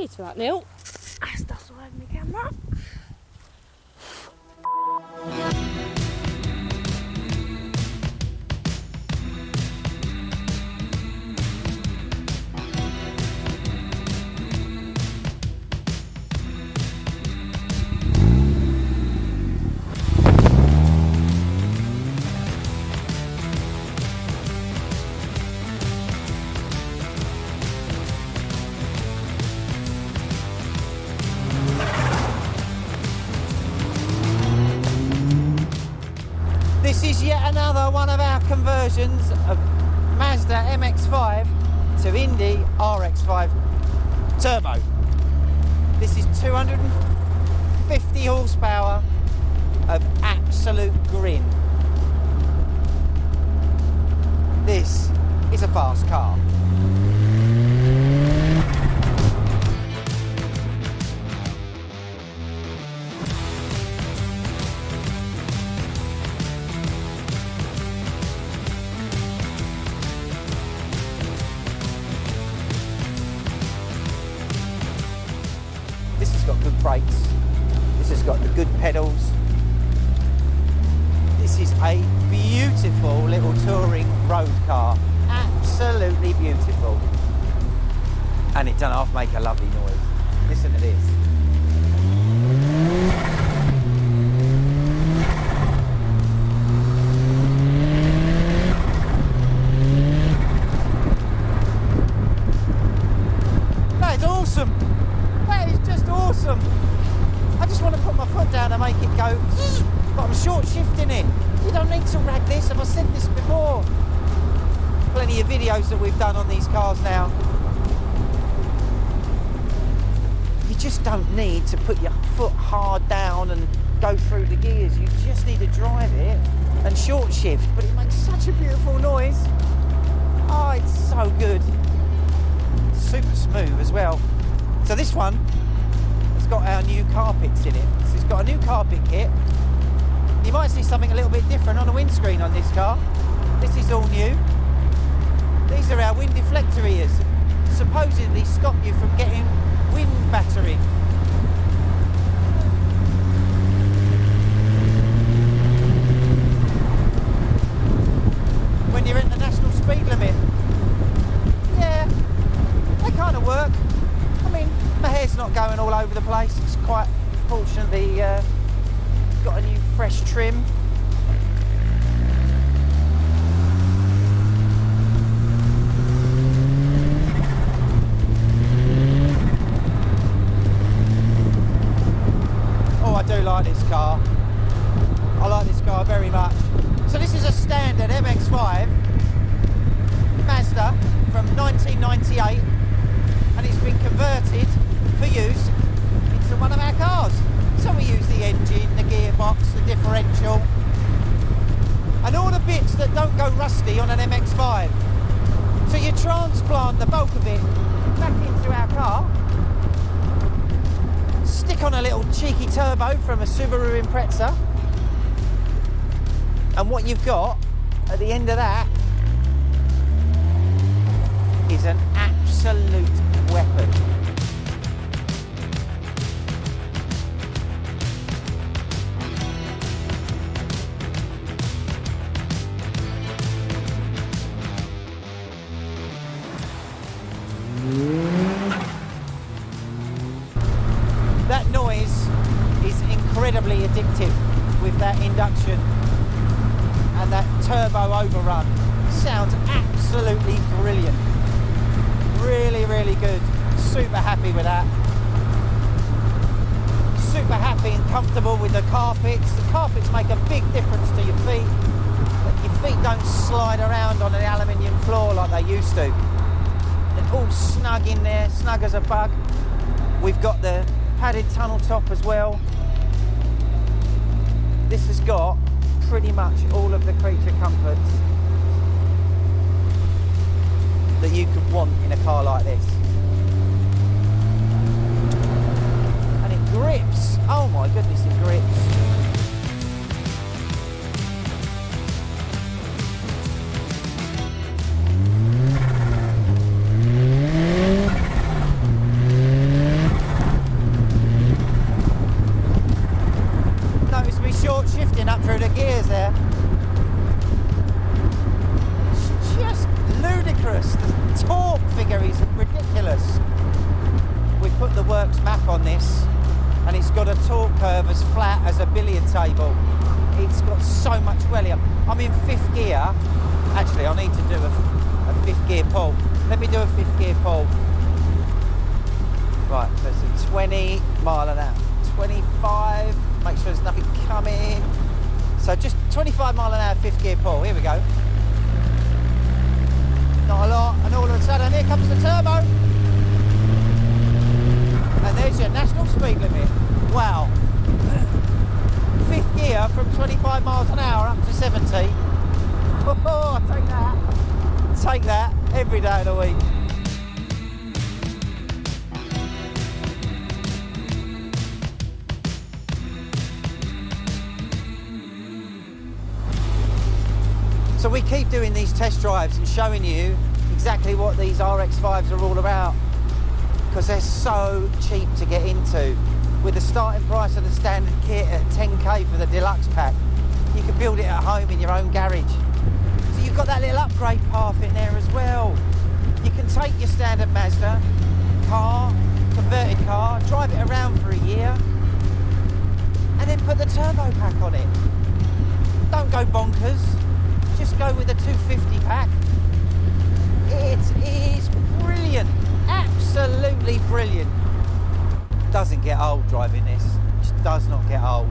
Cheers for that, Neil. That's dust all over my camera. This is yet another one of our conversions of Mazda MX-5 to Indy RX5 Turbo. This is 250 horsepower of absolute grin. This is a fast car. This has got good brakes. This has got the good pedals. This is a beautiful little touring road car. Absolutely beautiful. And it doesn't half make a lovely noise. Listen to this. That is awesome. That is just awesome. I just want to put my foot down and make it go, but I'm short shifting it. You don't need to rag this, and I've said this before. Plenty of videos that we've done on these cars now. You just don't need to put your foot hard down and go through the gears. You just need to drive it and short shift, but it makes such a beautiful noise. Oh, it's so good. Super smooth as well. So this one has got our new carpets in it. So it's got a new carpet kit. You might see something a little bit different on the windscreen on this car. This is all new. These are our wind deflector ears. Supposedly stop you from getting wind battering. When you're at the national speed limit. Yeah, they kind of work. I mean, my hair's not going all over the place. It's quite, fortunately, got a new fresh trim. Oh, I do like this car. I like this car very much. So this is a standard MX-5 Mazda from 1998. And it's been converted for use into one of our cars. So we use the engine, the gearbox, the differential, and all the bits that don't go rusty on an MX-5. So you transplant the bulk of it back into our car, stick on a little cheeky turbo from a Subaru Impreza, and what you've got at the end of that is an absolute weapon. That noise is incredibly addictive with that induction and that turbo overrun. Sounds absolutely brilliant. Really, really good. Super happy with that. Super happy and comfortable with the carpets. The carpets make a big difference to your feet. Your feet don't slide around on an aluminium floor like they used to. They're all snug in there, snug as a bug. We've got the padded tunnel top as well. This has got pretty much all of the creature comforts that you could want in a car like this. And it grips. Oh my goodness, it grips. as a billiard table. It's got so much wellier. I'm in 5th gear. Actually, I need to do a 5th gear pull. Let me do a 5th gear pull. Right, so it's a 20 mile an hour. 25, make sure there's nothing coming. So just 25 mile an hour 5th gear pull. Here we go. Not a lot, and all of a sudden here comes the turbo. And there's your national speed limit. Wow. 5th gear from 25 miles an hour up to 70. Oh, take that. Take that every day of the week. So we keep doing these test drives and showing you exactly what these RX5s are all about, because they're so cheap to get into. With the starting price of the standard kit at 10k for the deluxe pack, you can build it at home in your own garage. So you've got that little upgrade path in there as well. You can take your standard MAZDA car, converted car, drive it around for a year, and then put the turbo pack on it. Don't go bonkers. Just go with a 250 pack. It is brilliant, absolutely brilliant. Doesn't get old driving this, it just does not get old.